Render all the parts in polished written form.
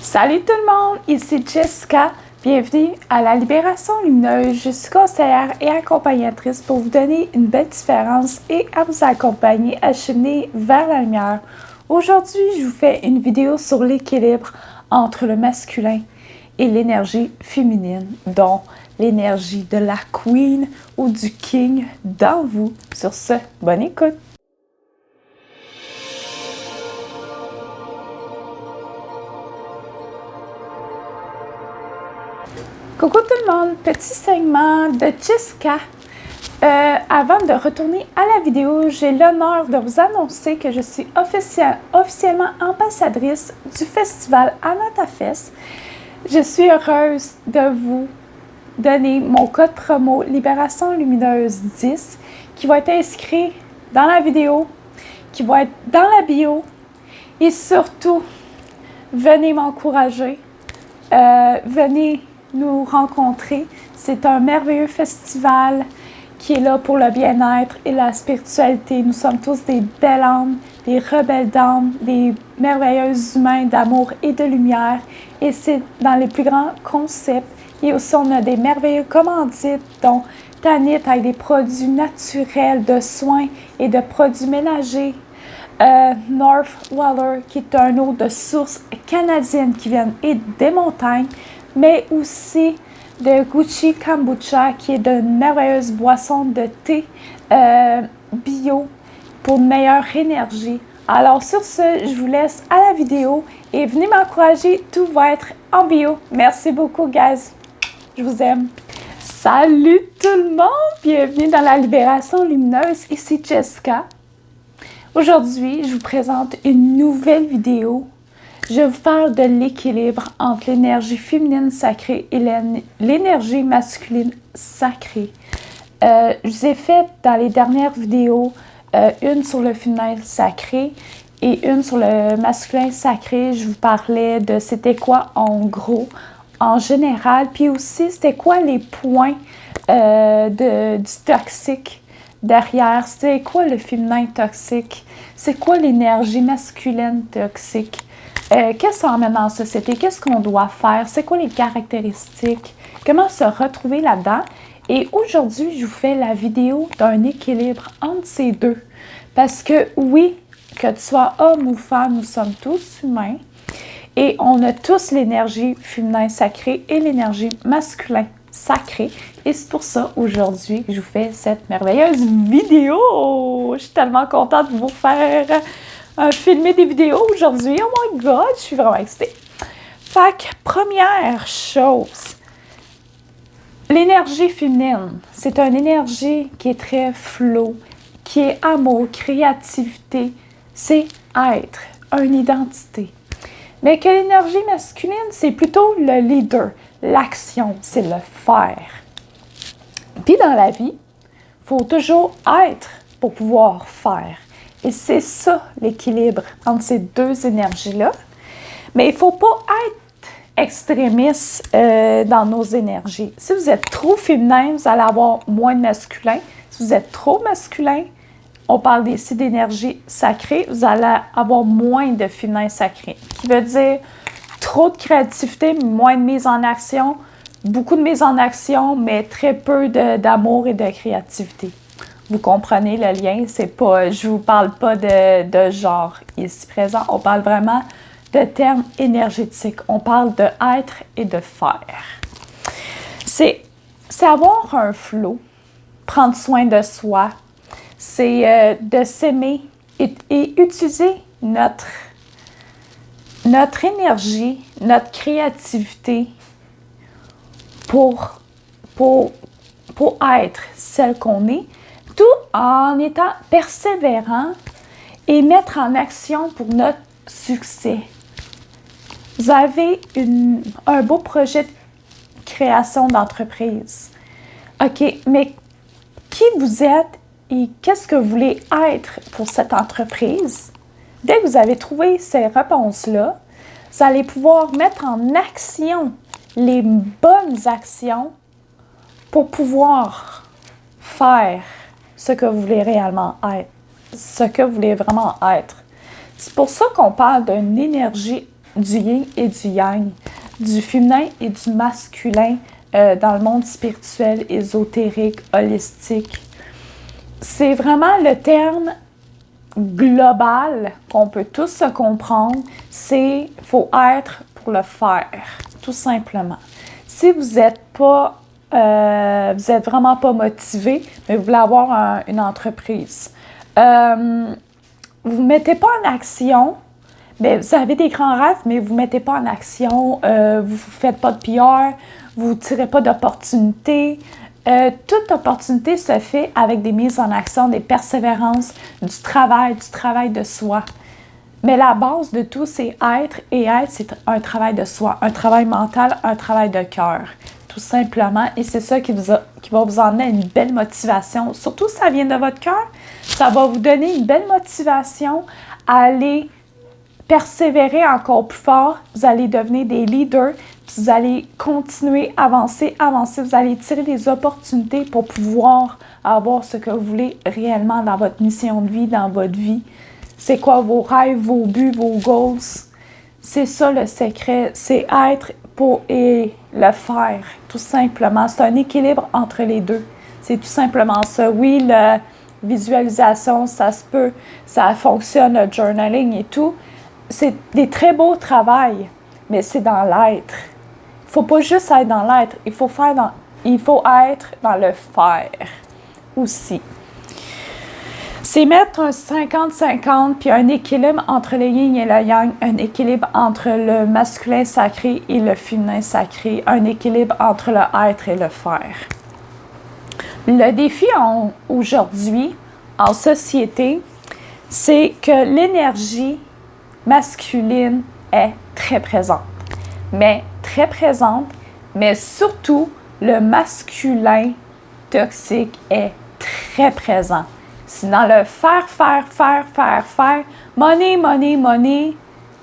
Salut tout le monde, ici Jessica. Bienvenue à la Libération Lumineuse. Je suis conseillère et accompagnatrice pour vous donner une belle différence et à vous accompagner à cheminer vers la lumière. Aujourd'hui, je vous fais une vidéo sur l'équilibre entre le masculin et l'énergie féminine, dont l'énergie de la queen ou du king dans vous. Sur ce, bonne écoute! Coucou tout le monde, petit segment de Jessica. Avant de retourner à la vidéo, j'ai l'honneur de vous annoncer que je suis officiellement ambassadrice du festival AnataFest. Je suis heureuse de vous donner mon code promo Libération Lumineuse 10 qui va être inscrit dans la vidéo, qui va être dans la bio et surtout, venez m'encourager, venez nous rencontrer. C'est un merveilleux festival qui est là pour le bien-être et la spiritualité. Nous sommes tous des belles âmes, des rebelles d'âmes, des merveilleux humains d'amour et de lumière. Et c'est dans les plus grands concepts. Et aussi, on a des merveilleux commandites, dont Tanit avec des produits naturels de soins et de produits ménagers. North Water, qui est un eau de source canadienne qui vient des montagnes, mais aussi de Gucci Kombucha, qui est de merveilleuse boisson de thé bio pour une meilleure énergie. Alors sur ce, je vous laisse à la vidéo et venez m'encourager, tout va être en bio. Merci beaucoup, guys. Je vous aime. Salut tout le monde, bienvenue dans la Libération Lumineuse, ici Jessica. Aujourd'hui, je vous présente une nouvelle vidéo. Je vous parle de l'équilibre entre l'énergie féminine sacrée et l'énergie masculine sacrée. Je vous ai fait dans les dernières vidéos une sur le féminin sacré et une sur le masculin sacré. Je vous parlais de c'était quoi en gros, en général, puis aussi c'était quoi les points du toxique derrière. C'est quoi le féminin toxique? C'est quoi l'énergie masculine toxique? Qu'est-ce que ça emmène dans la société? Qu'est-ce qu'on doit faire? C'est quoi les caractéristiques? Comment se retrouver là-dedans? Et aujourd'hui, je vous fais la vidéo d'un équilibre entre ces deux. Parce que oui, que tu sois homme ou femme, nous sommes tous humains. Et on a tous l'énergie féminin sacrée et l'énergie masculin sacrée. Et c'est pour ça, aujourd'hui, que je vous fais cette merveilleuse vidéo. Je suis tellement contente de vous faire filmer des vidéos aujourd'hui. Oh my God, je suis vraiment excitée. Fait que, première chose, l'énergie féminine, c'est une énergie qui est très flow, qui est amour, créativité, c'est être, une identité. Mais que l'énergie masculine, c'est plutôt le leader, l'action, c'est le faire. Puis dans la vie, il faut toujours être pour pouvoir faire. Et c'est ça l'équilibre entre ces deux énergies-là. Mais il ne faut pas être extrémiste dans nos énergies. Si vous êtes trop féminin, vous allez avoir moins de masculin. Si vous êtes trop masculin, on parle ici d'énergie sacrée, vous allez avoir moins de féminin sacré. Qui veut dire trop de créativité, moins de mise en action, beaucoup de mise en action, mais très peu d'amour et de créativité. Vous comprenez le lien, c'est pas, je vous parle pas de genre ici présent, on parle vraiment de termes énergétiques, on parle de être et de faire. C'est avoir un flow, prendre soin de soi, c'est de s'aimer et utiliser notre énergie, notre créativité pour être celle qu'on est, tout en étant persévérant et mettre en action pour notre succès. Vous avez un beau projet de création d'entreprise. OK, mais qui vous êtes et qu'est-ce que vous voulez être pour cette entreprise? Dès que vous avez trouvé ces réponses-là, vous allez pouvoir mettre en action les bonnes actions pour pouvoir faire ce que vous voulez réellement être, ce que vous voulez vraiment être. C'est pour ça qu'on parle d'une énergie du yin et du yang, du féminin et du masculin dans le monde spirituel, ésotérique, holistique. C'est vraiment le terme global qu'on peut tous se comprendre, c'est « faut être pour le faire », tout simplement. Si vous n'êtes pas, vous êtes vraiment pas motivé, mais vous voulez avoir une entreprise, vous ne mettez pas en action, mais vous avez des grands rêves, mais vous ne mettez pas en action, vous ne faites pas de PR, vous ne tirez pas d'opportunités. Toute opportunité se fait avec des mises en action, des persévérances, du travail de soi. Mais la base de tout, c'est être, et être, c'est un travail de soi, un travail mental, un travail de cœur, tout simplement. Et c'est ça qui va vous emmener à une belle motivation. Surtout si ça vient de votre cœur, ça va vous donner une belle motivation à aller persévérer encore plus fort. Vous allez devenir des leaders, puis vous allez continuer, avancer, vous allez tirer des opportunités pour pouvoir avoir ce que vous voulez réellement dans votre mission de vie, dans votre vie. C'est quoi vos rêves, vos buts, vos goals? C'est ça le secret, c'est être pour et le faire, tout simplement. C'est un équilibre entre les deux. C'est tout simplement ça. Oui, la visualisation, ça se peut, ça fonctionne, le journaling et tout. C'est des très beaux travails, mais c'est dans l'être. Il ne faut pas juste être dans l'être, il faut être dans le faire aussi. C'est mettre un 50-50 puis un équilibre entre le yin et le yang, un équilibre entre le masculin sacré et le féminin sacré, un équilibre entre le être et le faire. Le défi aujourd'hui en société, c'est que l'énergie masculine est très présente, mais surtout le masculin toxique est très présent. C'est dans le faire, money,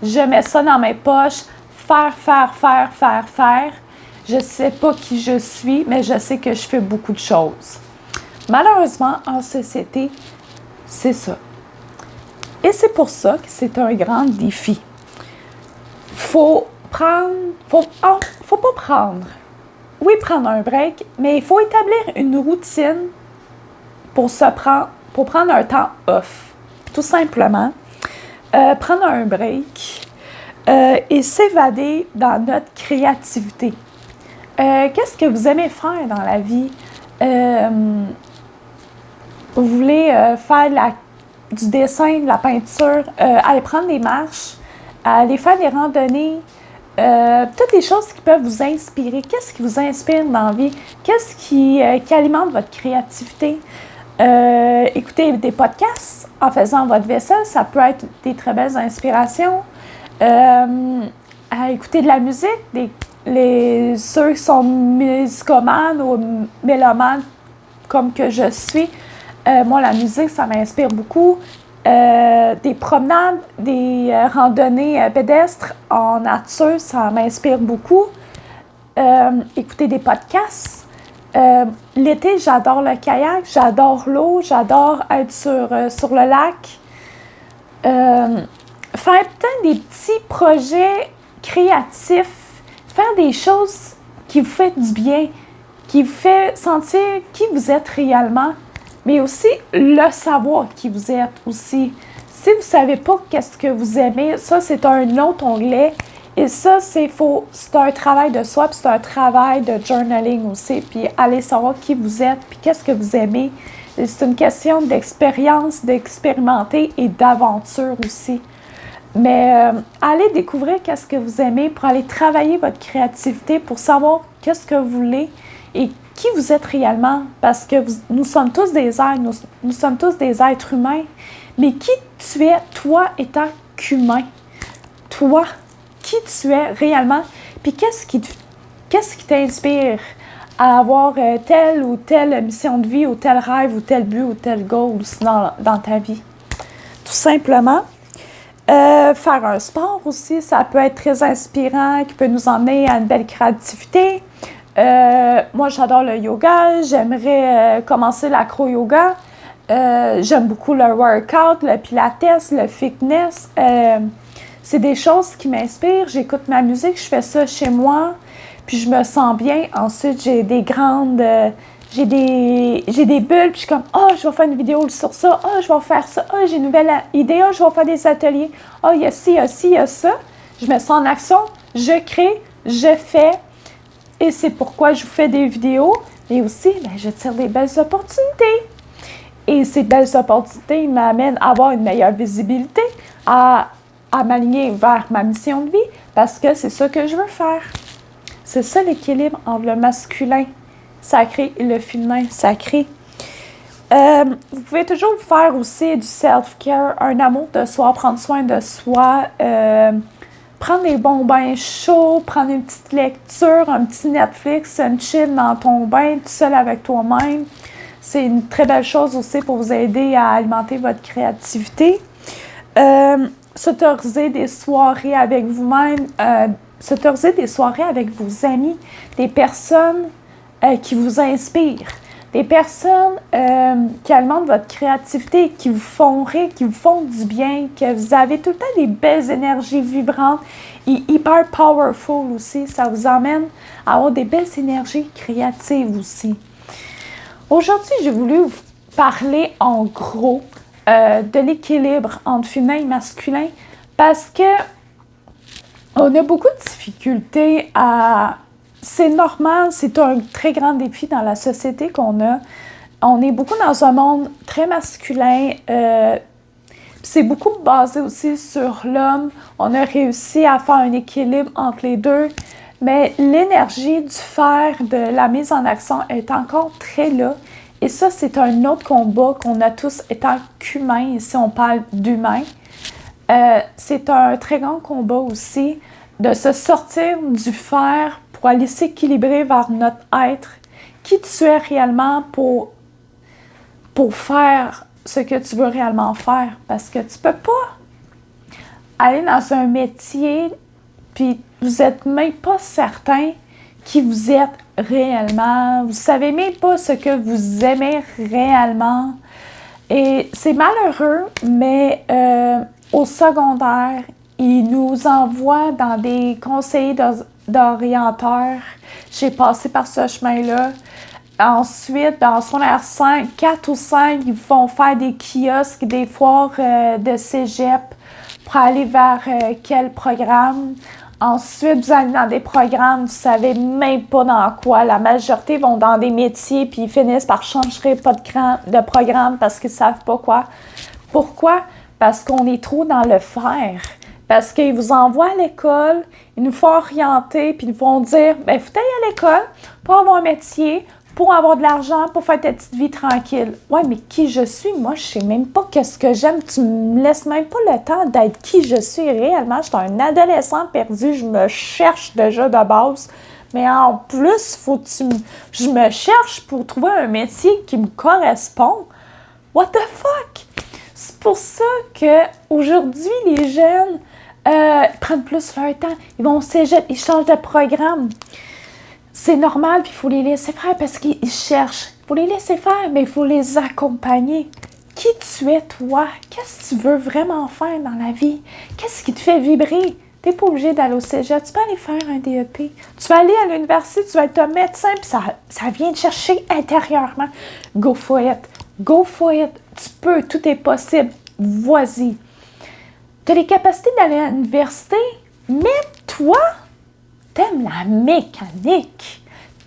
je mets ça dans mes poches, faire. Je ne sais pas qui je suis, mais je sais que je fais beaucoup de choses. Malheureusement, en société, c'est ça. Et c'est pour ça que c'est un grand défi. Faut pas prendre un break, mais il faut établir une routine pour prendre un temps off. Tout simplement, prendre un break et s'évader dans notre créativité. Qu'est-ce que vous aimez faire dans la vie? Vous voulez faire du dessin, de la peinture, aller prendre des marches, aller faire des randonnées, toutes les choses qui peuvent vous inspirer. Qu'est-ce qui vous inspire dans la vie? Qu'est-ce qui alimente votre créativité? Écouter des podcasts en faisant votre vaisselle, ça peut être des très belles inspirations. Écouter de la musique, ceux qui sont musicomanes ou mélomanes comme que je suis. Moi, la musique, ça m'inspire beaucoup. Des promenades, des randonnées pédestres en nature, ça m'inspire beaucoup. Écouter des podcasts. L'été, j'adore le kayak, j'adore l'eau, j'adore être sur le lac. Faire peut-être des petits projets créatifs, faire des choses qui vous font du bien, qui vous fait sentir qui vous êtes réellement, mais aussi le savoir qui vous êtes aussi. Si vous ne savez pas qu'est-ce que vous aimez, ça, c'est un autre onglet. Et ça, c'est un travail de soi, puis c'est un travail de journaling aussi, puis aller savoir qui vous êtes, puis qu'est-ce que vous aimez. Et c'est une question d'expérience, d'expérimenter et d'aventure aussi. Mais allez découvrir qu'est-ce que vous aimez pour aller travailler votre créativité, pour savoir qu'est-ce que vous voulez et qui vous êtes réellement. Parce que nous sommes tous des êtres, nous sommes tous des êtres humains. Mais qui tu es, toi, étant qu'humain? Toi, qui tu es réellement? Puis qu'est-ce qui t'inspire à avoir telle ou telle mission de vie, ou tel rêve, ou tel but, ou tel goal dans ta vie? Tout simplement. Faire un sport aussi, ça peut être très inspirant, qui peut nous emmener à une belle créativité. Moi, j'adore le yoga. J'aimerais commencer l'acro-yoga. J'aime beaucoup le workout, le pilates, le fitness. C'est des choses qui m'inspirent. J'écoute ma musique, je fais ça chez moi, puis je me sens bien. Ensuite, j'ai des grandes... j'ai des bulles, puis je suis comme, je vais faire une vidéo sur ça, je vais faire ça, j'ai une nouvelle idée, je vais faire des ateliers, il y a ci, il y a ci, il y a ça. Je me sens en action, je crée, je fais, et c'est pourquoi je vous fais des vidéos, mais aussi, je tire des belles opportunités. Et ces belles opportunités m'amènent à avoir une meilleure visibilité, à m'aligner vers ma mission de vie, parce que c'est ça que je veux faire. C'est ça l'équilibre entre le masculin sacré et le féminin sacré. Vous pouvez toujours faire aussi du self-care, un amour de soi, prendre soin de soi, prendre des bons bains chauds, prendre une petite lecture, un petit Netflix, un chill dans ton bain, tout seul avec toi-même. C'est une très belle chose aussi pour vous aider à alimenter votre créativité. S'autoriser des soirées avec vous-même, s'autoriser des soirées avec vos amis, des personnes qui vous inspirent, des personnes qui alimentent votre créativité, qui vous font rire, qui vous font du bien, que vous avez tout le temps des belles énergies vibrantes et hyper powerful aussi. Ça vous emmène à avoir des belles énergies créatives aussi. Aujourd'hui, j'ai voulu vous parler en gros de l'équilibre entre féminin et masculin parce que on a beaucoup de difficultés à... C'est normal, c'est un très grand défi dans la société qu'on a. On est beaucoup dans un monde très masculin. C'est beaucoup basé aussi sur l'homme. On a réussi à faire un équilibre entre les deux. Mais l'énergie du faire, de la mise en action est encore très là. Et ça, c'est un autre combat qu'on a tous étant qu'humains. Ici, on parle d'humains. C'est un très grand combat aussi de se sortir du faire pour aller s'équilibrer vers notre être. Qui tu es réellement pour faire ce que tu veux réellement faire. Parce que tu peux pas aller dans un métier puis vous n'êtes même pas certain qui vous êtes réellement. Vous savez même pas ce que vous aimez réellement. Et c'est malheureux, mais au secondaire, ils nous envoient dans des conseillers d'orienteurs. J'ai passé par ce chemin-là. Ensuite, dans secondaire 5, 4 ou 5, ils font faire des kiosques, des foires de cégep pour aller vers quel programme. Ensuite, vous allez dans des programmes, vous ne savez même pas dans quoi. La majorité vont dans des métiers puis ils finissent par changer pas de programme parce qu'ils ne savent pas quoi. Pourquoi? Parce qu'on est trop dans le faire. Parce qu'ils vous envoient à l'école, ils nous font orienter puis ils nous font dire « il faut aller à l'école pour avoir un métier, pour avoir de l'argent, pour faire ta petite vie tranquille. » Ouais, mais qui je suis? Moi, je sais même pas qu'est-ce que j'aime. Tu me laisses même pas le temps d'être qui je suis réellement. Je suis un adolescent perdu. Je me cherche déjà de base. Mais en plus, je me cherche pour trouver un métier qui me correspond. What the fuck? C'est pour ça qu'aujourd'hui, les jeunes prennent plus leur temps. Ils vont au cégep, ils changent de programme. C'est normal, puis il faut les laisser faire parce qu'ils cherchent. Il faut les laisser faire, mais il faut les accompagner. Qui tu es, toi? Qu'est-ce que tu veux vraiment faire dans la vie? Qu'est-ce qui te fait vibrer? Tu n'es pas obligé d'aller au cégep. Tu peux aller faire un DEP. Tu vas aller à l'université, tu vas être un médecin, puis ça vient te chercher intérieurement. Go for it. Go for it. Tu peux, tout est possible. Vas-y. Tu as les capacités d'aller à l'université, mais toi, t'aimes la mécanique,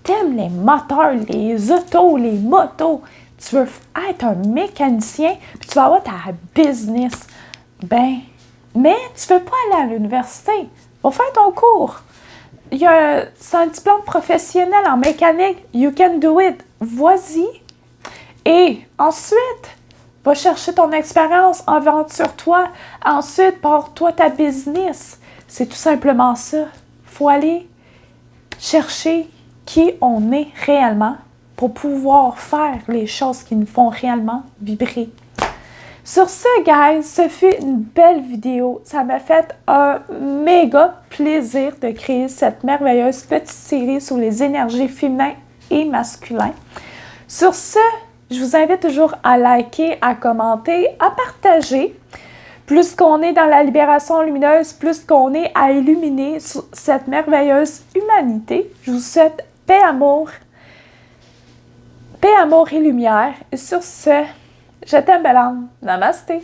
t'aimes les moteurs, les autos, les motos. Tu veux être un mécanicien, puis tu vas avoir ta business. Mais tu veux pas aller à l'université. Va faire ton cours. C'est un diplôme professionnel en mécanique. You can do it. Vas-y. Et ensuite, va chercher ton expérience, aventure-toi. Ensuite, porte-toi ta business. C'est tout simplement ça. Faut aller chercher qui on est réellement pour pouvoir faire les choses qui nous font réellement vibrer. Sur ce, guys, ce fut une belle vidéo. Ça m'a fait un méga plaisir de créer cette merveilleuse petite série sur les énergies féminines et masculines. Sur ce, je vous invite toujours à liker, à commenter, à partager. plus qu'on est dans la libération lumineuse, plus qu'on est à illuminer cette merveilleuse humanité. Je vous souhaite paix, amour et lumière. Et sur ce, je t'aime, belle âme. Namasté.